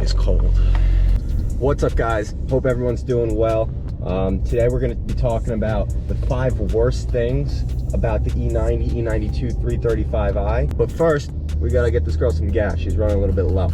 it's cold. What's up, guys? Hope everyone's doing well. Today we're going to be talking about the 5 worst things about the E90, E92 335i. But first, we got to get this girl some gas. She's running a little bit low.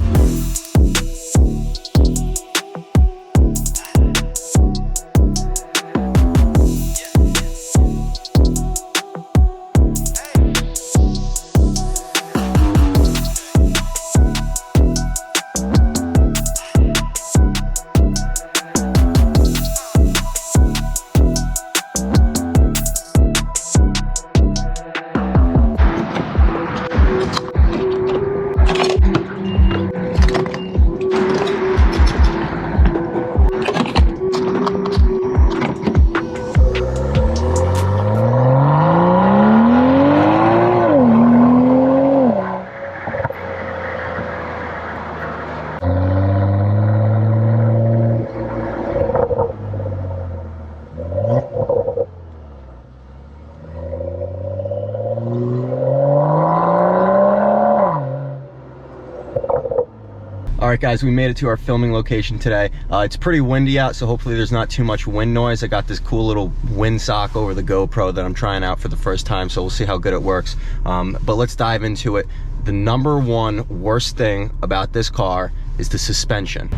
Alright guys, we made it to our filming location today. It's pretty windy out, so hopefully there's not too much wind noise. I got this cool little windsock over the GoPro that I'm trying out for the first time, so we'll see how good it works. But let's dive into it. The number 1 worst thing about this car is the suspension.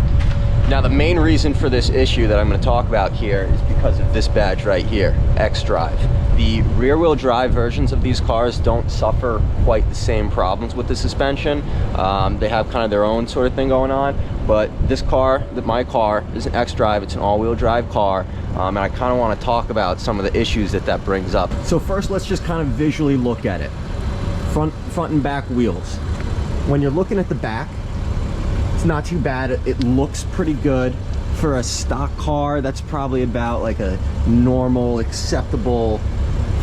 Now the main reason for this issue that I'm going to talk about here is because of this badge right here, xDrive. The rear-wheel drive versions of these cars don't suffer quite the same problems with the suspension. They have kind of their own sort of thing going on, but this car, my car, is an xDrive. It's an all-wheel drive car, and I kind of want to talk about some of the issues that brings up. So first, let's just kind of visually look at it. Front and back wheels. When you're looking at the back, it's not too bad. It looks pretty good. For a stock car, that's probably about like a normal, acceptable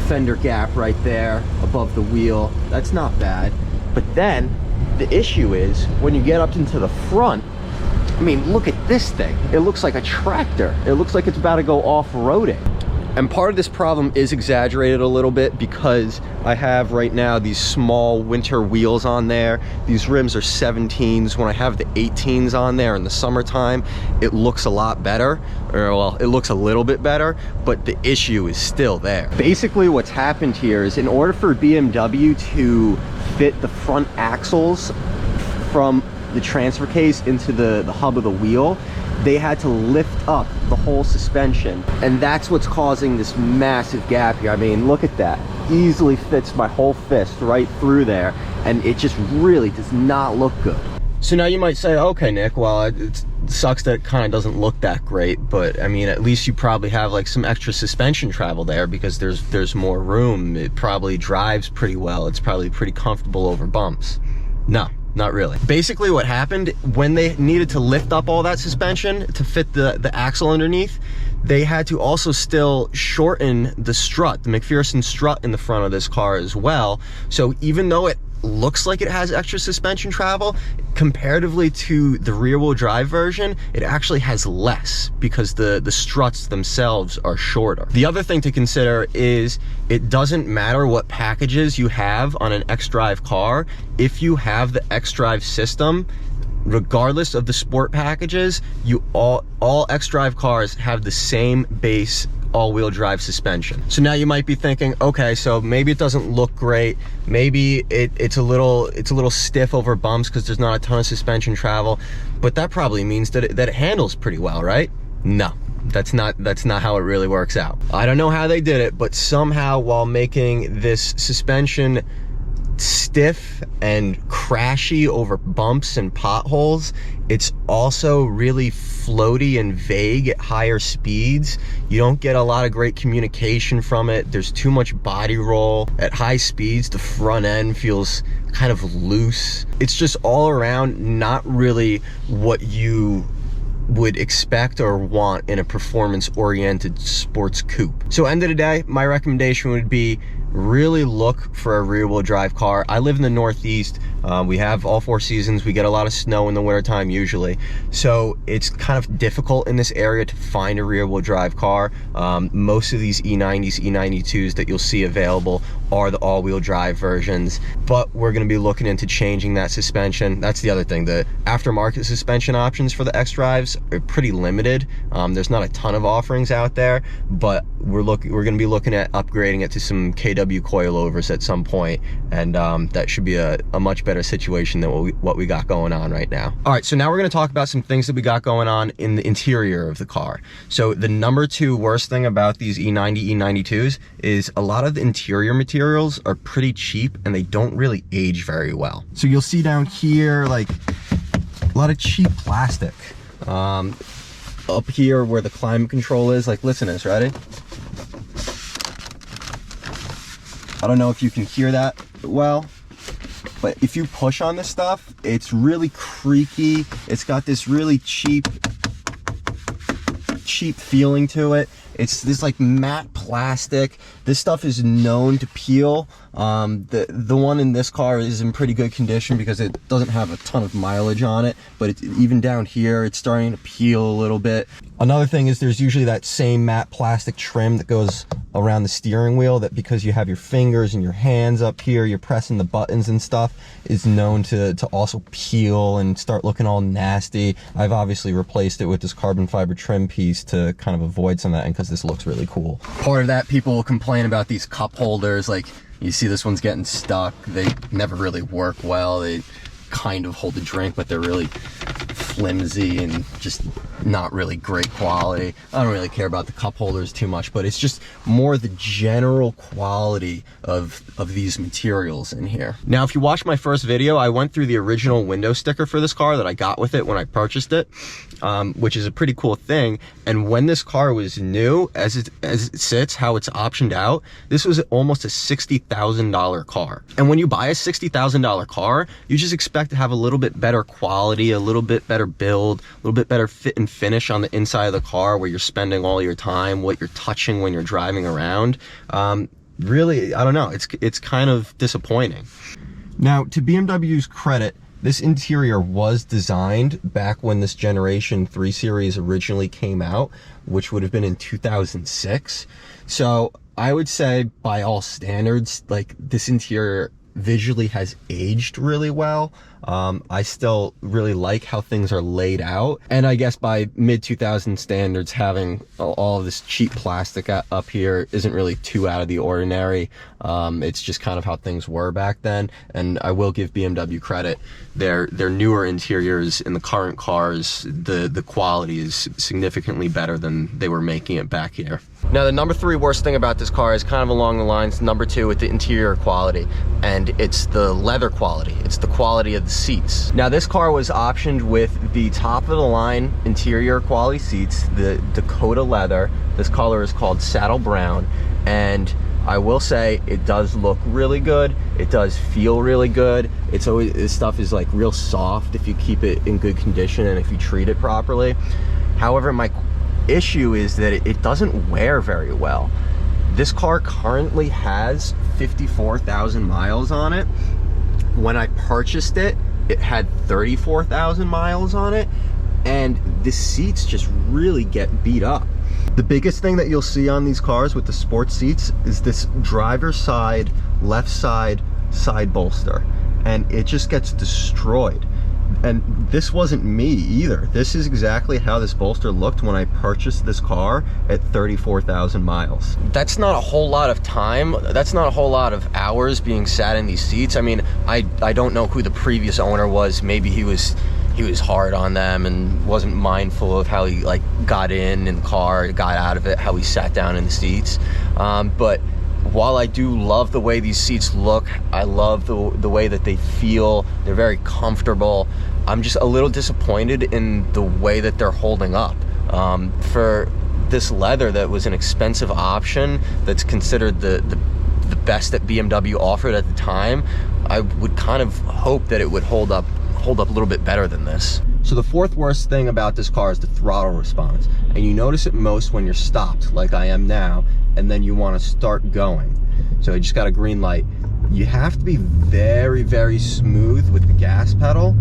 fender gap right there above the wheel. That's not bad. But then the issue is when you get up into the front, I mean, look at this thing. It looks like a tractor. It looks like it's about to go off-roading. And part of this problem is exaggerated a little bit because I have right now these small winter wheels on there. These rims are 17s. When I have the 18s on there in the summertime, it looks a lot better. Or, well, it looks a little bit better, but the issue is still there. Basically, what's happened here is in order for BMW to fit the front axles from the transfer case into the hub of the wheel, they had to lift up the whole suspension, and that's what's causing this massive gap here. I mean, look at that. Easily fits my whole fist right through there, and it just really does not look good. So now you might say, okay, Nick, well, it sucks that it kind of doesn't look that great, but I mean, at least you probably have like some extra suspension travel there because there's more room. It probably drives pretty well. It's probably pretty comfortable over bumps. No. Not really. Basically what happened, when they needed to lift up all that suspension to fit the axle underneath, they had to also still shorten the strut, the McPherson strut in the front of this car as well. So even though it looks like it has extra suspension travel, comparatively to the rear-wheel drive version, it actually has less because the struts themselves are shorter. The other thing to consider is it doesn't matter what packages you have on an xDrive car. If you have the xDrive system, regardless of the sport packages, all xDrive cars have the same base all-wheel drive suspension. So now you might be thinking, okay, so maybe it doesn't look great, maybe it's a little stiff over bumps because there's not a ton of suspension travel, but that probably means that it handles pretty well, right? No, that's not how it really works out. I don't know how they did it, but somehow while making this suspension stiff and crashy over bumps and potholes, it's also really floaty and vague at higher speeds. You don't get a lot of great communication from it. There's too much body roll. At high speeds, the front end feels kind of loose. It's just all around not really what you would expect or want in a performance-oriented sports coupe. So end of the day, my recommendation would be really look for a rear-wheel drive car. I live in the Northeast. We have all 4 seasons. We get a lot of snow in the wintertime usually. So it's kind of difficult in this area to find a rear-wheel drive car. Most of these E90s, E92s that you'll see available are the all-wheel drive versions, but we're going to be looking into changing that suspension. That's the other thing. The aftermarket suspension options for the X-Drives are pretty limited. There's not a ton of offerings out there, but we're going to be looking at upgrading it to some KW coilovers at some point, and that should be a much better situation than what we got going on right now. All right, so now we're going to talk about some things that we got going on in the interior of the car. So the number 2 worst thing about these E90, E92s is a lot of the interior materials are pretty cheap and they don't really age very well. So you'll see down here like a lot of cheap plastic. Up here where the climate control is, like listen to this, ready? I don't know if you can hear that well, but if you push on this stuff, it's really creaky. It's got this really cheap feeling to it. It's this like matte plastic. This stuff is known to peel. The one in this car is in pretty good condition because it doesn't have a ton of mileage on it, but it's even down here, it's starting to peel a little bit. Another thing is there's usually that same matte plastic trim that goes around the steering wheel that, because you have your fingers and your hands up here, you're pressing the buttons and stuff, is known to also peel and start looking all nasty. I've obviously replaced it with this carbon fiber trim piece to kind of avoid some of that, and because this looks really cool. Part of that, people will complain about these cup holders. Like you see this one's getting stuck. They never really work well. They kind of hold the drink, but they're really flimsy and just not really great quality. I don't really care about the cup holders too much, but it's just more the general quality of these materials in here. Now, if you watched my first video, I went through the original window sticker for this car that I got with it when I purchased it, which is a pretty cool thing. And when this car was new, as it sits, how it's optioned out, this was almost a $60,000 car. And when you buy a $60,000 car, you just expect to have a little bit better quality, a little bit better build, a little bit better fit and finish on the inside of the car, where you're spending all your time, what you're touching when you're driving around. Really, I don't know, it's kind of disappointing. Now, to BMW's credit, this interior was designed back when this Generation 3 Series originally came out, which would have been in 2006. So I would say, by all standards, like, this interior visually has aged really well. I still really like how things are laid out, and I guess by mid-2000 standards, having all of this cheap plastic up here isn't really too out of the ordinary. It's just kind of how things were back then, and I will give BMW credit. Their newer interiors in the current cars, the quality is significantly better than they were making it back here. Now, the number 3 worst thing about this car is kind of along the lines number 2 with the interior quality, and it's the leather quality. It's the quality of the seats. Now, this car was optioned with the top of the line interior quality seats, the Dakota leather. This color is called Saddle Brown, and I will say it does look really good. It does feel really good. It's always, this stuff is like real soft if you keep it in good condition and if you treat it properly. However, my issue is that it doesn't wear very well. This car currently has 54,000 miles on it. When I purchased it, it had 34,000 miles on it, and the seats just really get beat up. The biggest thing that you'll see on these cars with the sports seats is this driver's side, left side bolster, and it just gets destroyed. And this wasn't me either. This is exactly how this bolster looked when I purchased this car at 34,000 miles. That's not a whole lot of time. That's not a whole lot of hours being sat in these seats. I mean, I don't know who the previous owner was. Maybe he was hard on them and wasn't mindful of how he like got in the car, got out of it, how he sat down in the seats. But while I do love the way these seats look, I love the way that they feel. They're very comfortable. I'm just a little disappointed in the way that they're holding up. For this leather that was an expensive option, that's considered the best that BMW offered at the time, I would kind of hope that it would hold up a little bit better than this. So the 4th worst thing about this car is the throttle response, and you notice it most when you're stopped, like I am now, and then you want to start going. So I just got a green light. You have to be very, very smooth with the gas pedal,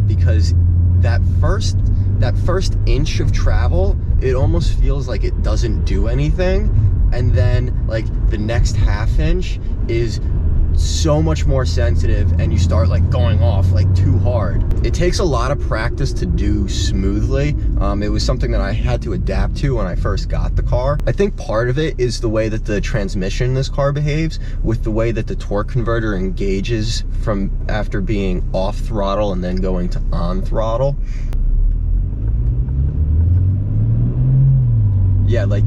because that first inch of travel, it almost feels like it doesn't do anything. and then like the next half inch is so much more sensitive, and you start like going off like too hard. It takes a lot of practice to do smoothly. It was something that I had to adapt to when I first got the car. I think part of it is the way that the transmission in this car behaves, with the way that the torque converter engages from after being off throttle and then going to on throttle. Yeah, like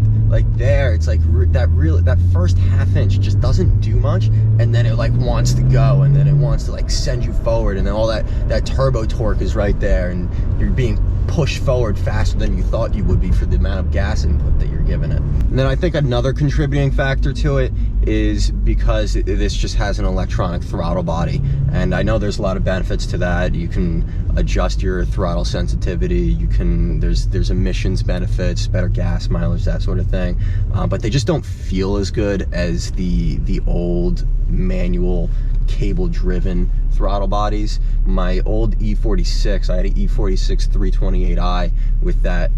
there, it's like that first half inch just doesn't do much, and then it like wants to go, and then it wants to like send you forward, and then all that turbo torque is right there, and you're being pushed forward faster than you thought you would be for the amount of gas input that you're giving it. And then I think another contributing factor to it is because this just has an electronic throttle body, and I know there's a lot of benefits to that. You can adjust your throttle sensitivity, you can, there's emissions benefits, better gas mileage, that sort of thing, but they just don't feel as good as the old manual cable driven throttle bodies. My old E46, I had an E46 328i with that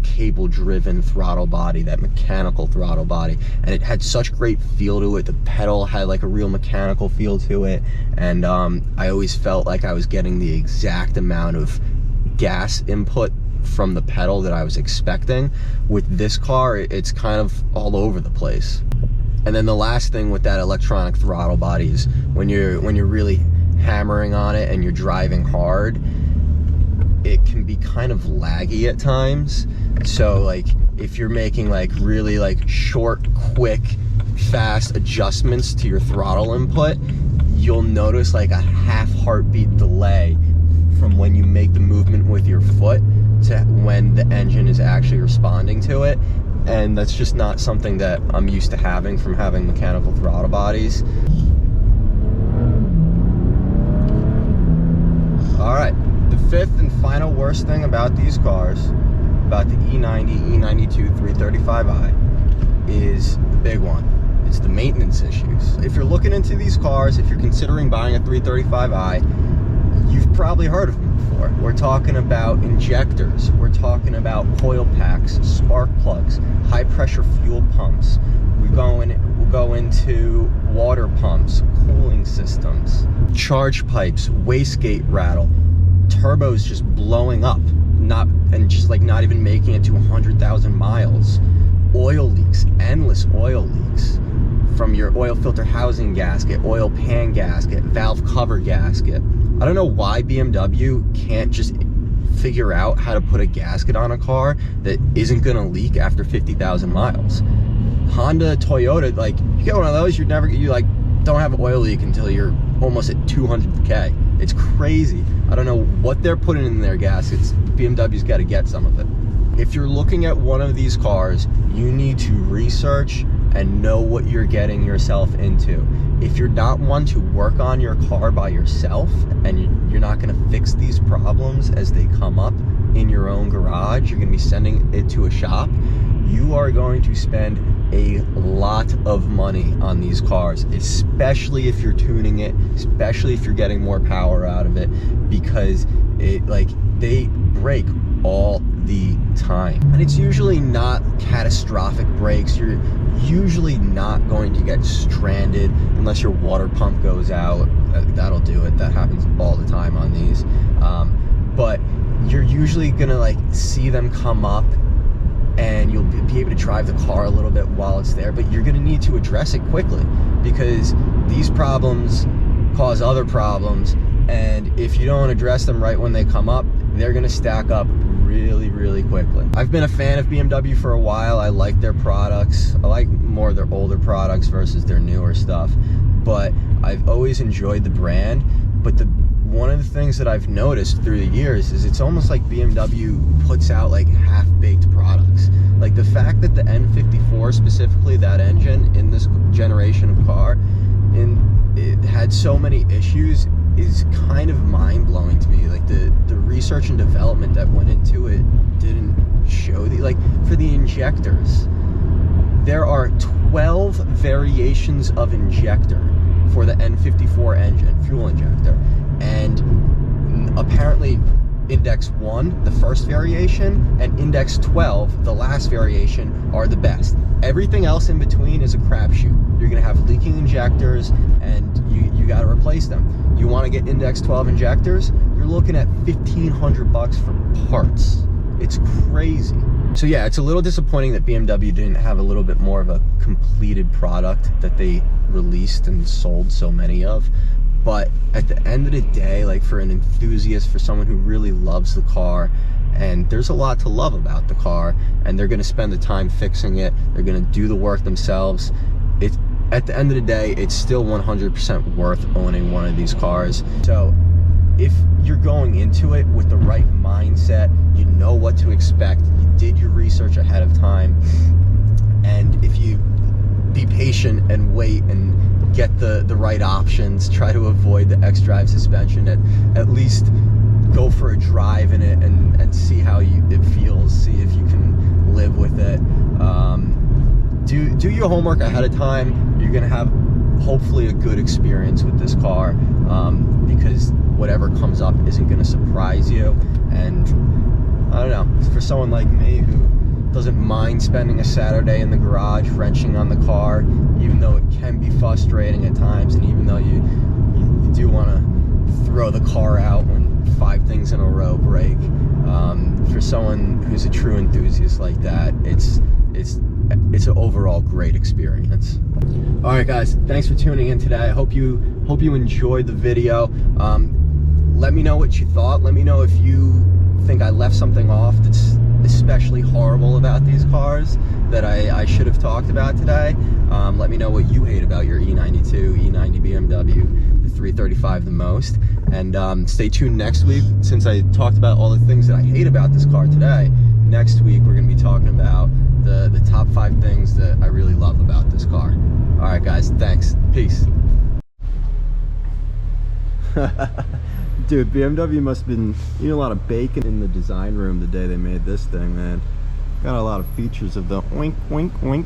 cable driven throttle body, that mechanical throttle body, and it had such great feel to it. The pedal had like a real mechanical feel to it, and I always felt like I was getting the exact amount of gas input from the pedal that I was expecting. With this car, it's kind of all over the place. And then the last thing with that electronic throttle body is when you're really hammering on it and you're driving hard, it can be kind of laggy at times. So like if you're making like really like short, quick, fast adjustments to your throttle input, you'll notice like a half heartbeat delay from when you make the movement with your foot to when the engine is actually responding to it. And that's just not something that I'm used to having from having mechanical throttle bodies. All right, the fifth and final worst thing about these cars, about the E90, E92, 335i, is the big one. It's the maintenance issues. If you're looking into these cars, if you're considering buying a 335i, you've probably heard of them before. We're talking about injectors, we're talking about coil packs, spark plugs, high pressure fuel pumps. We'll go into water pumps, cooling systems, charge pipes, wastegate rattle, turbos just blowing up, not even making it to 100,000 miles, oil leaks, endless oil leaks from your oil filter housing gasket, oil pan gasket, valve cover gasket. I don't know why BMW can't just figure out how to put a gasket on a car that isn't gonna leak after 50,000 miles. Honda, Toyota, like you get one of those, you like don't have an oil leak until you're almost at 200K. It's crazy. I don't know what they're putting in their gaskets. BMW's got to get some of it. If you're looking at one of these cars, you need to research and know what you're getting yourself into. If you're not one to work on your car by yourself, and you're not going to fix these problems as they come up in your own garage, you're going to be sending it to a shop, you are going to spend a lot of money on these cars, especially if you're tuning it, especially if you're getting more power out of it, because they break all the time. And it's usually not catastrophic breaks. You're usually not going to get stranded unless your water pump goes out. That'll do it. That happens all the time on these. But you're usually gonna see them come up, and you'll be able to drive the car a little bit while it's there, but you're gonna need to address it quickly, because these problems cause other problems, and if you don't address them right when they come up, they're gonna stack up really, really quickly. I've been a fan of BMW for a while. I like their products. I like more of their older products versus their newer stuff, but I've always enjoyed the brand. But one of the things that I've noticed through the years is it's almost like BMW puts out half-baked products. Like the fact that the N54, specifically that engine in this generation of car, it had so many issues is kind of mind-blowing to me. Like the research and development that went into it didn't show for the injectors, there are 12 variations of injector for the N54 engine, fuel injector, and apparently Index 1, the first variation, and Index 12, the last variation, are the best. Everything else in between is a crapshoot. You're gonna have leaking injectors, and you gotta replace them. You wanna get Index 12 injectors, you're looking at $1,500 for parts. It's crazy. So yeah, it's a little disappointing that BMW didn't have a little bit more of a completed product that they released and sold so many of. But at the end of the day, like for an enthusiast, for someone who really loves the car, and there's a lot to love about the car, and they're gonna spend the time fixing it, they're gonna do the work themselves, at the end of the day, it's still 100% worth owning one of these cars. So if you're going into it with the right mindset, you know what to expect, you did your research ahead of time, and if you be patient and wait and get the right options, try to avoid the X-Drive suspension, at least go for a drive in it and see how it feels, see if you can live with it. Do your homework ahead of time. You're gonna have hopefully a good experience with this car, because whatever comes up isn't gonna surprise you. And I don't know, for someone like me who doesn't mind spending a Saturday in the garage wrenching on the car, even though it can be frustrating at times, and even though you do want to throw the car out when 5 things in a row break, for someone who's a true enthusiast like that, it's an overall great experience. All right, guys, thanks for tuning in today. I hope you enjoyed the video. Let me know what you thought. Let me know if you think I left something off that's especially horrible about these cars that I should have talked about today. Let me know what you hate about your E92, E90 BMW, the 335 the most. And stay tuned next week. Since I talked about all the things that I hate about this car today, next week we're going to be talking about the top 5 things that I really love about this car. All right, guys, thanks. Peace. Dude, BMW must have been eating a lot of bacon in the design room the day they made this thing, man. Got a lot of features of the oink, oink, oink.